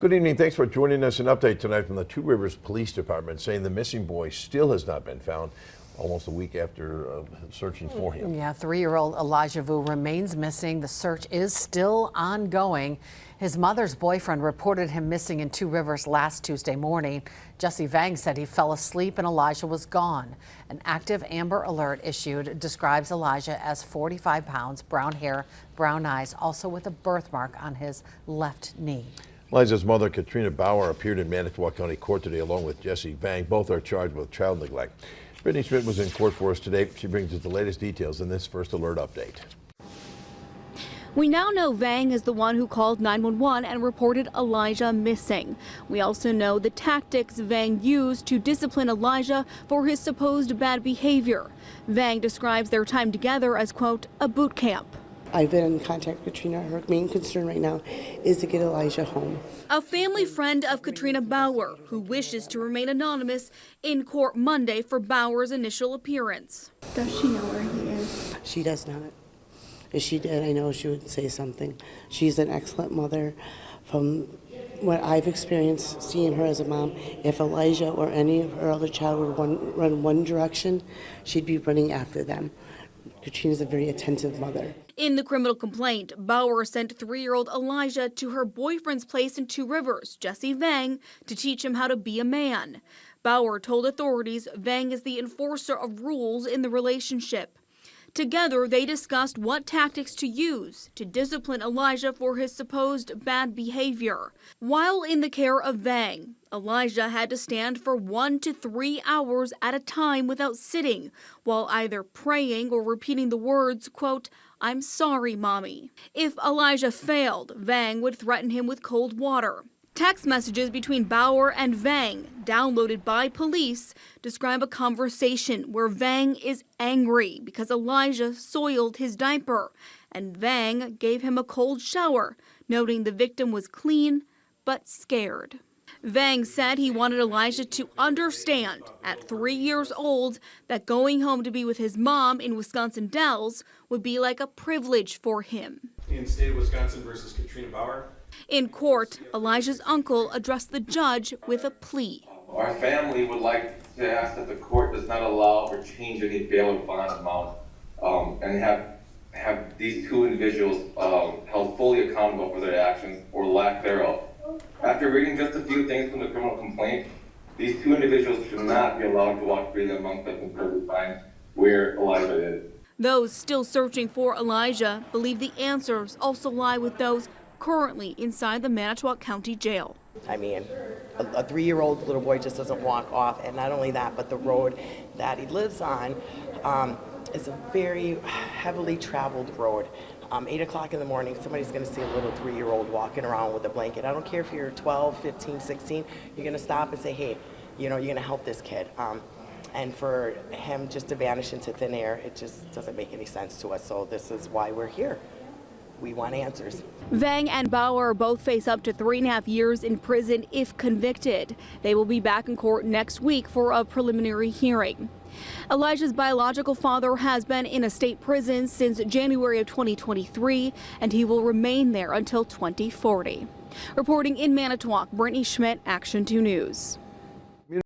Good evening. Thanks for joining us. An update tonight from the Two Rivers Police Department saying the missing boy still has not been found almost a week after searching for him. Yeah, 3-year-old Elijah Vu remains missing. The search is still ongoing. His mother's boyfriend reported him missing in Two Rivers last Tuesday morning. Jesse Vang said he fell asleep and Elijah was gone. An active Amber Alert issued describes Elijah as 45 pounds, brown hair, brown eyes, also with a birthmark on his left knee. Elijah's mother, Katrina Bauer, appeared in Manitowoc County Court today along with Jesse Vang. Both are charged with child neglect. Brittany Schmidt was in court for us today. She brings us the latest details in this First Alert update. We now know Vang is the one who called 911 and reported Elijah missing. We also know the tactics Vang used to discipline Elijah for his supposed bad behavior. Vang describes their time together as, quote, a boot camp. I've been in contact with Katrina. Her main concern right now is to get Elijah home. A family friend of Katrina Bauer, who wishes to remain anonymous, in court Monday for Bauer's initial appearance. Does she know where he is? She does not. If she did, I know she would say something. She's an excellent mother. From what I've experienced seeing her as a mom, if Elijah or any of her other child would run one direction, she'd be running after them. Katrina's a very attentive mother. In the criminal complaint, Bauer sent 3-year-old Elijah to her boyfriend's place in Two Rivers, Jesse Vang, to teach him how to be a man. Bauer told authorities Vang is the enforcer of rules in the relationship. Together, they discussed what tactics to use to discipline Elijah for his supposed bad behavior. While in the care of Vang, Elijah had to stand for 1 to 3 hours at a time without sitting, while either praying or repeating the words, quote, I'm sorry, Mommy. If Elijah failed, Vang would threaten him with cold water. Text messages between Bauer and Vang, downloaded by police, describe a conversation where Vang is angry because Elijah soiled his diaper, and Vang gave him a cold shower, noting the victim was clean but scared. Vang said he wanted Elijah to understand at 3 years old that going home to be with his mom in Wisconsin Dells would be like a privilege for him. In state of Wisconsin versus Katrina Bauer. In court, Elijah's uncle addressed the judge with a plea. Our family would like to ask that the court does not allow or change any bail or bond amount and have these two individuals held fully accountable for their actions or lack thereof. After reading just a few things from the criminal complaint, these two individuals should not be allowed to walk freely amongst us until we find where Elijah is. Those still searching for Elijah believe the answers also lie with those currently inside the Manitowoc County Jail. I mean, a 3-year-old little boy just doesn't walk off, and not only that, but the road that he lives on is a very heavily traveled road. 8 o'clock in the morning, somebody's going to see a little 3-year-old walking around with a blanket. I don't care if you're 12, 15, 16, you're going to stop and say, hey, you're going to help this kid. And for him just to vanish into thin air, it just doesn't make any sense to us. So this is why we're here. We want answers. Vang and Bauer both face up to 3.5 years in prison if convicted. They will be back in court next week for a preliminary hearing. Elijah's biological father has been in a state prison since January of 2023, and he will remain there until 2040. Reporting in Manitowoc, Brittany Schmidt, Action 2 News.